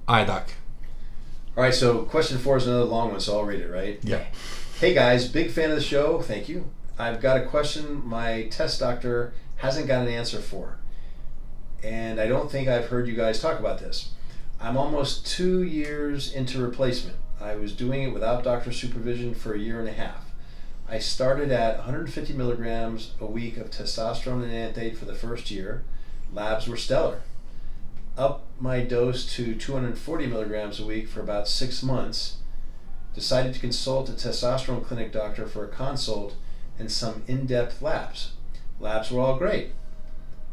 Aye, Doc. All right, so question 4 is another long one, so I'll read it, right? Yeah. Hey guys, big fan of the show. Thank you. I've got a question my test doctor hasn't got an answer for. And I don't think I've heard you guys talk about this. I'm almost 2 years into replacement. I was doing it without doctor supervision for a year and a half. I started at 150 milligrams a week of testosterone and anthate for the first year. Labs were stellar. Up my dose to 240 milligrams a week for about 6 months. Decided to consult a testosterone clinic doctor for a consult and some in-depth labs. Labs were all great,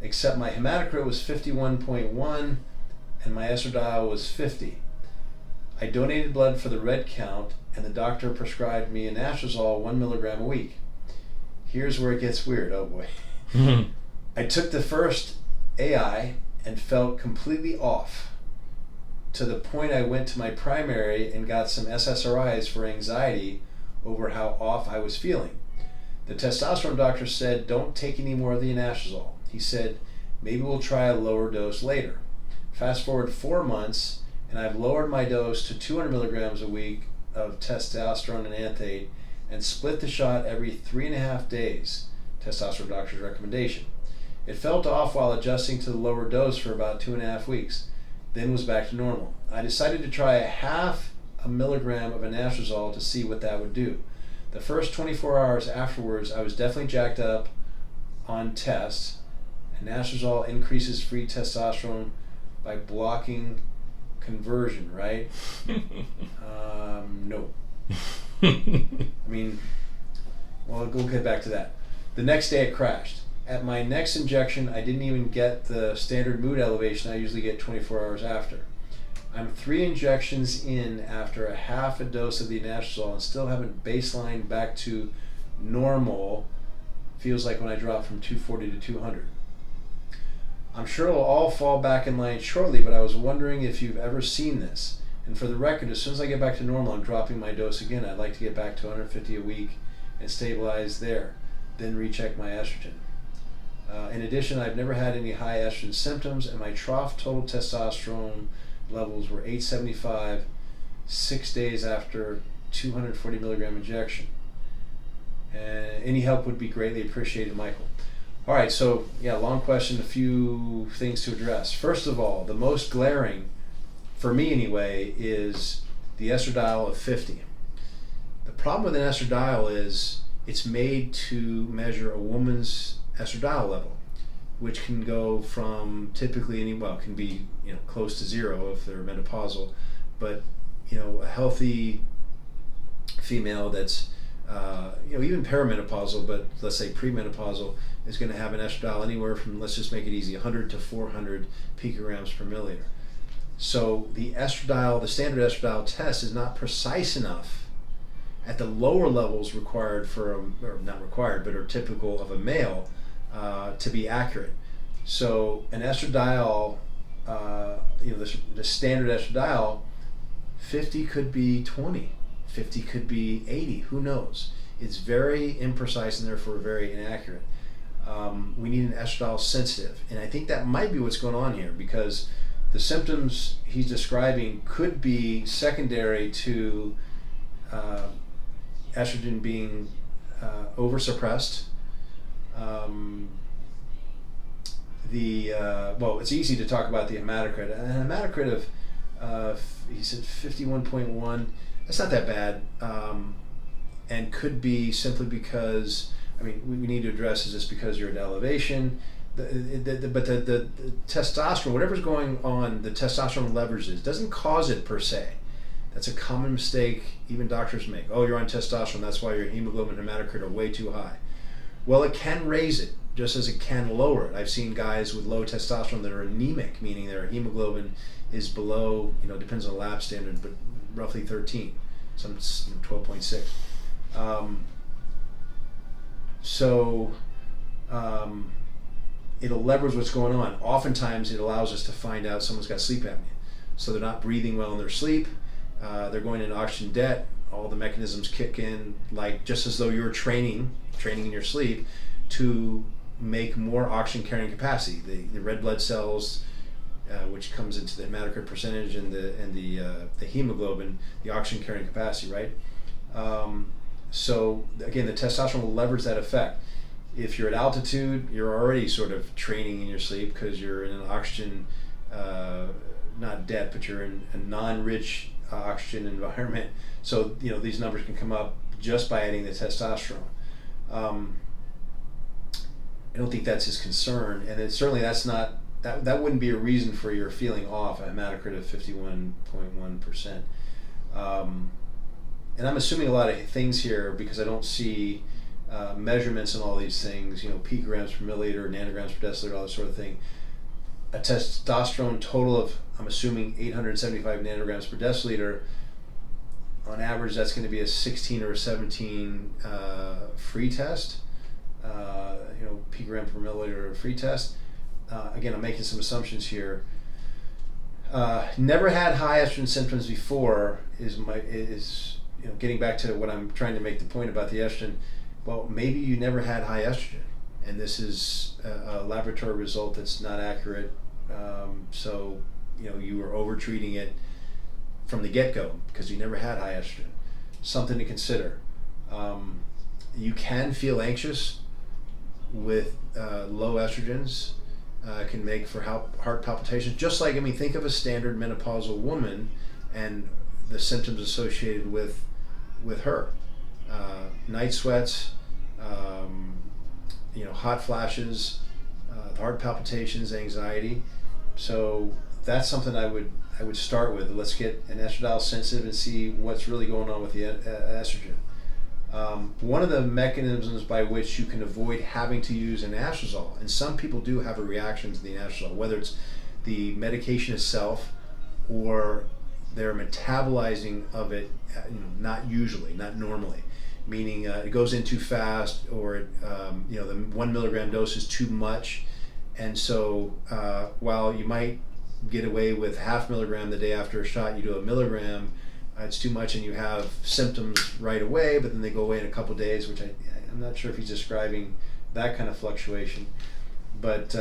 except my hematocrit was 51.1 and my estradiol was 50. I donated blood for the red count and the doctor prescribed me anastrozole 1 milligram a week. Here's where it gets weird, oh boy. I took the first AI and felt completely off, to the point I went to my primary and got some SSRIs for anxiety over how off I was feeling. The testosterone doctor said, don't take any more of the anastrozole. He said, maybe we'll try a lower dose later. Fast forward 4 months, and I've lowered my dose to 200 milligrams a week of testosterone and anthate and split the shot every 3.5 days, testosterone doctor's recommendation. It felt off while adjusting to the lower dose for about 2.5 weeks, then was back to normal. I decided to try a half a milligram of anastrozole to see what that would do. The first 24 hours afterwards, I was definitely jacked up on tests. Anastrozole increases free testosterone by blocking conversion, right? No. I mean, well, we'll get back to that. The next day it crashed. At my next injection, I didn't even get the standard mood elevation I usually get 24 hours after. I'm 3 injections in after a half a dose of the anastrozole and still haven't baselined back to normal. Feels like when I dropped from 240 to 200. I'm sure it'll all fall back in line shortly, but I was wondering if you've ever seen this. And for the record, as soon as I get back to normal, I'm dropping my dose again. I'd like to get back to 150 a week and stabilize there, then recheck my estrogen. In addition, I've never had any high estrogen symptoms, and my trough total testosterone levels were 875 6 days after 240 milligram injection. And any help would be greatly appreciated, Michael. All right, so yeah, long question, a few things to address. First of all, the most glaring, for me anyway, is the estradiol of 50. The problem with an estradiol is it's made to measure a woman's estradiol level, which can go from typically can be close to 0 if they're menopausal, but a healthy female that's even perimenopausal, but let's say premenopausal, is going to have an estradiol anywhere from, let's just make it easy, 100 to 400 picograms per milliliter. So the estradiol, the standard estradiol test, is not precise enough at the lower levels required or not required, but are typical of a male to be accurate. So an estradiol, the standard estradiol, 50 could be 20, 50 could be 80, who knows? It's very imprecise and therefore very inaccurate. We need an estradiol sensitive, and I think that might be what's going on here, because the symptoms he's describing could be secondary to estrogen being oversuppressed. It's easy to talk about the hematocrit. A hematocrit of, he said 51.1, that's not that bad, and could be simply because, we need to address, is this because you're at elevation? But the testosterone, whatever's going on, the testosterone leverages, doesn't cause it per se. That's a common mistake even doctors make. Oh, you're on testosterone, that's why your hemoglobin and hematocrit are way too high. Well, it can raise it, just as it can lower it. I've seen guys with low testosterone that are anemic, meaning their hemoglobin is below, depends on the lab standard, but roughly 13, some 12.6. It'll leverage what's going on. Oftentimes, it allows us to find out someone's got sleep apnea. So they're not breathing well in their sleep. They're going into oxygen debt. All the mechanisms kick in, like just as though you're training in your sleep to make more oxygen carrying capacity. The red blood cells which comes into the hematocrit percentage and the hemoglobin, the oxygen carrying capacity, right? So again, the testosterone will leverage that effect. If you're at altitude, you're already sort of training in your sleep because you're in an oxygen, not debt, but you're in a non-rich oxygen environment. So these numbers can come up just by adding the testosterone. I don't think that's his concern, and certainly that wouldn't be a reason for your feeling off a hematocrit of 51.1%. And I'm assuming a lot of things here because I don't see measurements and all these things, picograms per milliliter, nanograms per deciliter, all that sort of thing. A testosterone total of, I'm assuming, 875 nanograms per deciliter. On average, that's going to be a 16 or a 17 free test, picogram per milliliter free test. Again, I'm making some assumptions here. Never had high estrogen symptoms before is getting back to what I'm trying to make the point about the estrogen. Well, maybe you never had high estrogen, and this is a laboratory result that's not accurate. So you were over-treating it from the get-go because you never had high estrogen. Something to consider. You can feel anxious with low estrogens. Can make for heart palpitations. Just like, think of a standard menopausal woman and the symptoms associated with her. Night sweats, hot flashes, heart palpitations, anxiety. So that's something I would start with. Let's get an estradiol sensitive and see what's really going on with the estrogen. One of the mechanisms by which you can avoid having to use an anastrozole, and some people do have a reaction to the anastrozole, whether it's the medication itself or their metabolizing of it, not normally, meaning it goes in too fast, or the 1 milligram dose is too much, and so while you might get away with half milligram the day after a shot, you do a milligram. It's too much and you have symptoms right away, but then they go away in a couple of days, which I'm not sure if he's describing that kind of fluctuation. But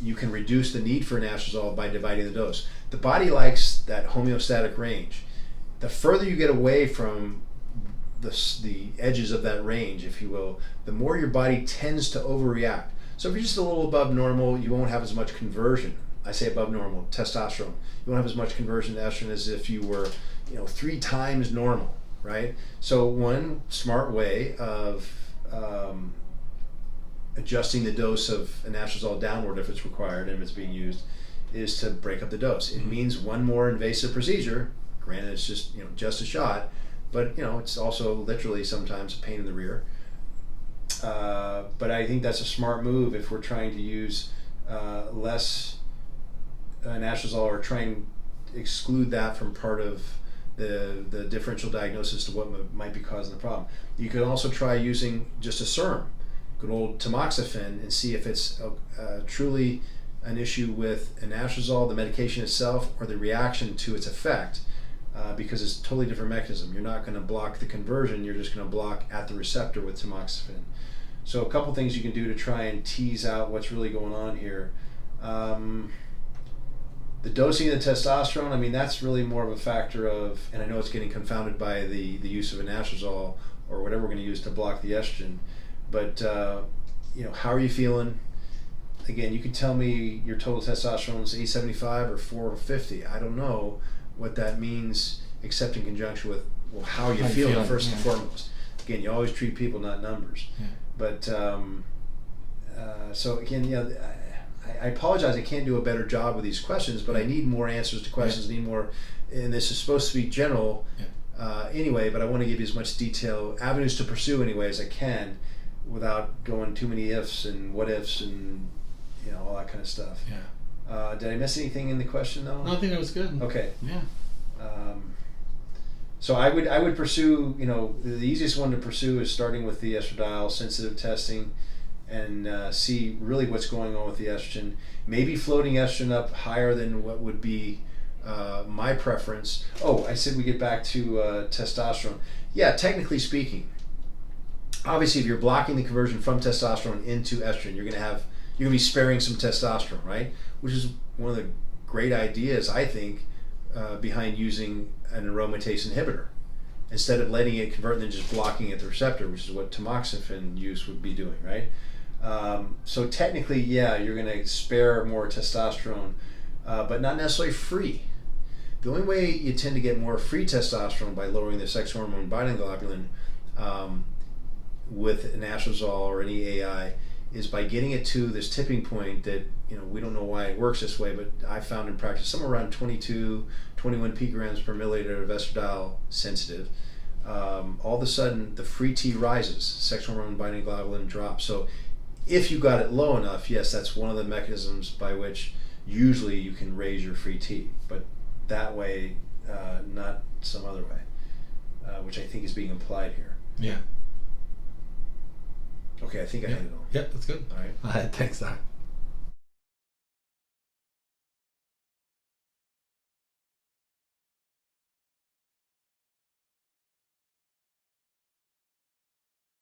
you can reduce the need for an anastrozole by dividing the dose. The body likes that homeostatic range. The further you get away from the edges of that range, if you will, the more your body tends to overreact. So if you're just a little above normal, you won't have as much conversion. I say above normal, testosterone. You won't have as much conversion to estrogen as if you were, 3 times normal, right? So one smart way of adjusting the dose of anastrozole downward if it's required and if it's being used is to break up the dose. It means one more invasive procedure. Granted, it's just a shot, but it's also literally sometimes a pain in the rear. But I think that's a smart move if we're trying to use less anastrozole or try and exclude that from part of the differential diagnosis to what might be causing the problem. You could also try using just a serum, good old tamoxifen, and see if it's truly an issue with anastrozole, the medication itself, or the reaction to its effect, because it's a totally different mechanism. You're not going to block the conversion, you're just going to block at the receptor with tamoxifen. So a couple things you can do to try and tease out what's really going on here. The dosing of the testosterone, that's really more of a factor of, and I know it's getting confounded by the use of anastrozole or whatever we're going to use to block the estrogen, but how are you feeling? Again, you can tell me your total testosterone is 875 or 450. I don't know what that means, except in conjunction with how you feeling first and foremost. Again, you always treat people, not numbers. Yeah. But so again, I apologize. I can't do a better job with these questions, but I need more answers to questions. Yeah. Need more, and this is supposed to be general anyway. But I want to give you as much detail, avenues to pursue anyway as I can, without going too many ifs and what ifs and all that kind of stuff. Yeah. Did I miss anything in the question though? No, I think that was good. Okay. Yeah. So I would pursue, the easiest one to pursue is starting with the estradiol sensitive testing and see really what's going on with the estrogen. Maybe floating estrogen up higher than what would be my preference. Oh, I said we get back to testosterone. Yeah, technically speaking, obviously if you're blocking the conversion from testosterone into estrogen, you're going to have you're going to be sparing some testosterone, right? Which is one of the great ideas, I think, behind using an aromatase inhibitor. Instead of letting it convert and then just blocking at the receptor, which is what tamoxifen use would be doing, right? So technically, yeah, you're going to spare more testosterone, but not necessarily free. The only way you tend to get more free testosterone by lowering the sex hormone binding globulin with an anastrozole or any AI is by getting it to this tipping point that, we don't know why it works this way, but I found in practice somewhere around 22, 21 picograms per milliliter of estradiol sensitive. All of a sudden, the free T rises, sex hormone binding globulin drops. So if you got it low enough, yes, that's one of the mechanisms by which usually you can raise your free T, but that way, not some other way, which I think is being applied here. Yeah. Okay, I think I hit it all. Yep, that's good. All right. Thanks, Doc.